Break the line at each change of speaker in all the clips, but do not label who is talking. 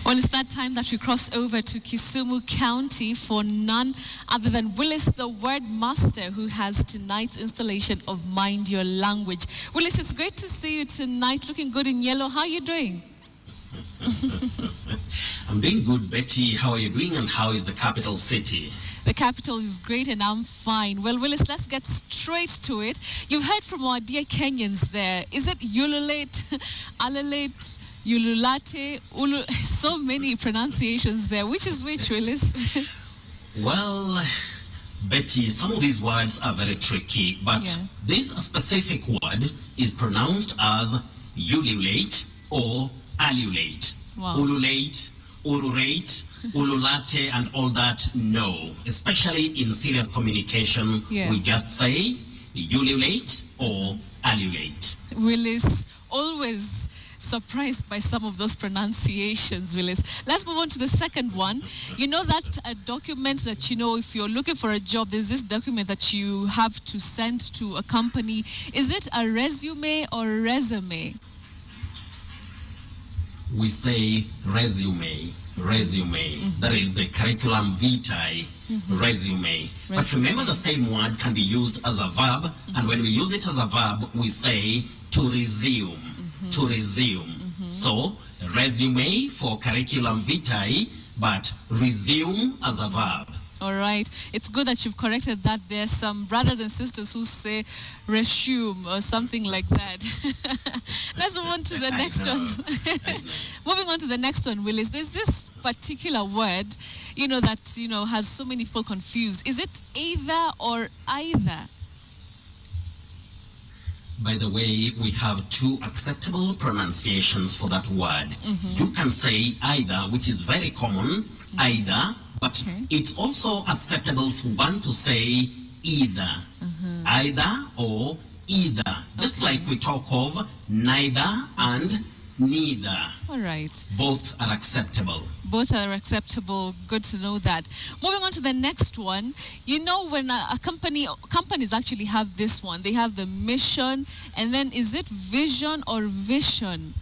Well, it's that time that we cross over to Kisumu County for none other than Wilis, the word master, who has tonight's installation of Mind Your Language. Wilis, it's great to see you tonight, looking good in yellow. How are you doing?
I'm doing good, Betty. How are you doing, and how is the capital city?
The capital is great and I'm fine. Well, Wilis, let's get straight to it. You've heard from our dear Kenyans there. Is it Ululate, Alalate, Ululate, so many pronunciations there. Which is which, Wilis?
Well, Betty, some of these words are very tricky, but this specific word is pronounced as ululate or allulate.
Wow.
Ululate, ururate, ululate, and all that, no. Especially in serious communication, we just say ululate or allulate.
Wilis, always surprised by some of those pronunciations, Wilis. Let's move on to the second one. You know that a document that, if you're looking for a job, there's this document that you have to send to a company. Is it a resume or a resume?
We say resume. That is the curriculum vitae, resume. But remember, the same word can be used as a verb, and when we use it as a verb, we say to resume. To resume. So, resume for curriculum vitae, but resume as a verb.
All right. It's good that you've corrected that. There's some brothers and sisters who say resume or something like that. Let's move on to the next one. Moving on to the next one, Wilis. There's this particular word, that, has so many people confused. Is it either or either?
By the way, we have two acceptable pronunciations for that word. You can say either, which is very common, either, but it's also acceptable for one to say either. Either or either. Just like we talk of neither and neither.
All right.
Both are acceptable.
Both are acceptable. Good to know that. Moving on to the next one. When companies actually have this one, they have the mission, and then is it vision or vision?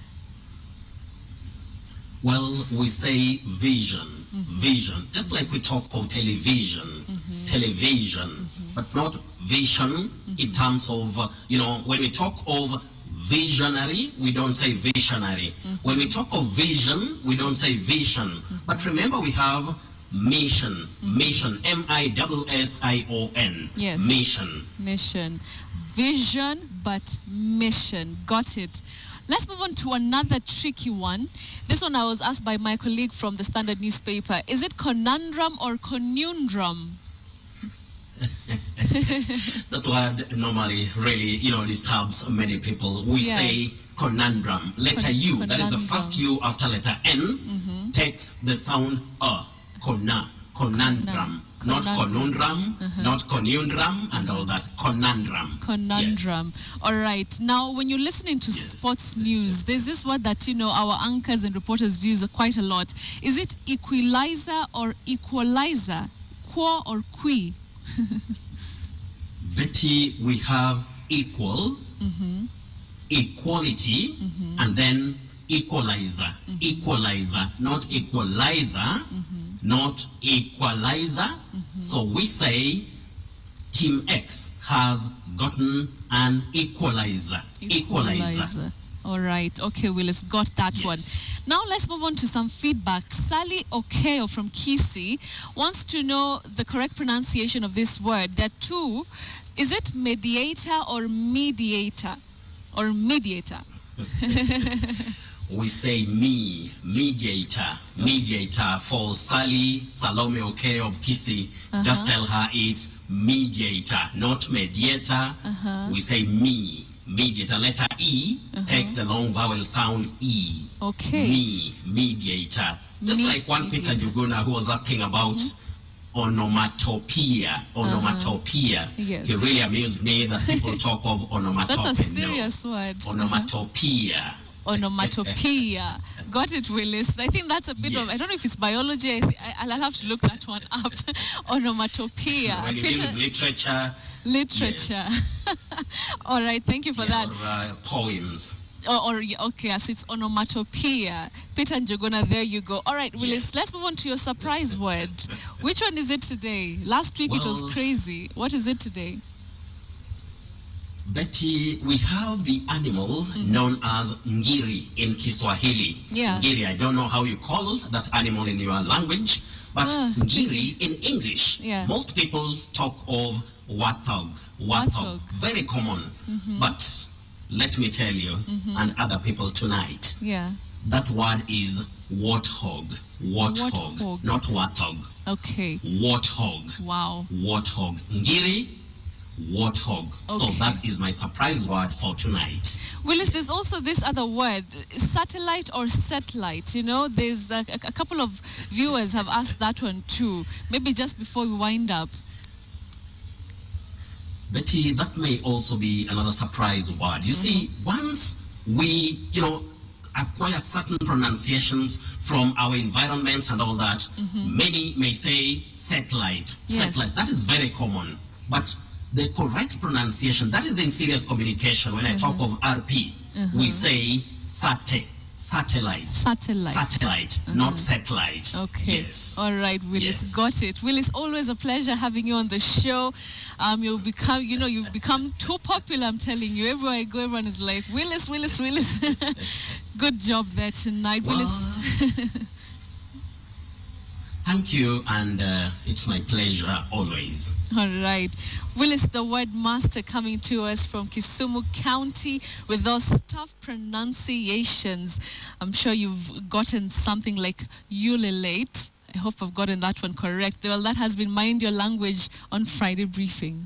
Well,
we say vision. Vision. Just like we talk of television. Television. But not vision in terms of, when we talk of visionary, we don't say visionary. When we talk of vision, we don't say vision. But remember, we have mission. Mission. M-I-S-S-I-O-N.
Yes.
Mission.
Mission. Vision, but mission. Got it. Let's move on to another tricky one. This one I was asked by my colleague from the Standard newspaper. Is it conundrum or conundrum?
That word normally really, disturbs many people. We say conundrum. Letter U, that is the first U after letter N, takes the sound conundrum. Not conundrum, not conundrum, and all that. Conundrum.
Conundrum. Yes. All right. Now, when you're listening to sports news, there's this word that, our anchors and reporters use quite a lot. Is it equalizer or equalizer? Quo or qui?
Betty, we have equal, equality, and then equalizer. Equalizer, not equalizer, not equalizer. So we say Team X has gotten an equalizer. Equalizer.
All right. Okay, Wilis, got that one. Now let's move on to some feedback. Sally Okeo from Kisii wants to know the correct pronunciation of this word. There are two. Is it mediator or mediator? Or mediator?
We say mediator. Mediator. For Sally Salome Okeo of Kisii, just tell her it's mediator, not mediator. We say mediator. Letter E takes the long vowel sound E.
Okay.
Mediator. Just like one Peter Juguna who was asking about onomatopoeia. Onomatopoeia.
Yes.
He really amused me that people talk of onomatopoeia.
That's a serious word.
Onomatopoeia.
Onomatopoeia. Got it, Wilis. I think that's a bit of, I don't know if it's biology. I'll have to look that one up. Onomatopoeia.
When you deal with literature.
Literature. All right, thank you for that.
Or, poems.
Okay, yes, it's onomatopoeia. Peter and Jogona, there you go. All right, Wilis,
Yes.
let's move on to your surprise word. Which one is it today? Last week it was
Well,
crazy. What is it today?
Betty, we have the animal known as ngiri in Kiswahili.
Yeah.
Ngiri, I don't know how you call that animal in your language, but ngiri in English,
Yeah.
most people talk of warthog.
Warthog.
Very common. But let me tell you, and other people tonight,
Yeah.
that word is warthog. Warthog,
Warthog.
not warthog.
Okay.
Warthog.
Wow.
Warthog. Ngiri, warthog. So
Okay.
that is my surprise word for tonight.
Willis, there's also this other word, satellite or satellite. You know, there's a couple of viewers have asked that one too. Maybe just before we wind up.
Betty, that may also be another surprise word. You see, once we, acquire certain pronunciations from our environments and all that, many may say satellite.
Yes.
Satellite. That is very common. But the correct pronunciation, that is in serious communication. When I talk of RP, we say satellite. Satellite, not satellite.
Okay.
Yes.
All right, Willis.
Yes.
Got it. Willis, always a pleasure having you on the show. You've become too popular, I'm telling you. Everywhere I go, everyone is like, Willis, Willis, Willis. Good job there tonight, Willis.
Thank you, and it's my pleasure always.
All right. Willis, the word master, coming to us from Kisumu County with those tough pronunciations. I'm sure you've gotten something like ululate. I hope I've gotten that one correct. Well, that has been Mind Your Language on Friday Briefing.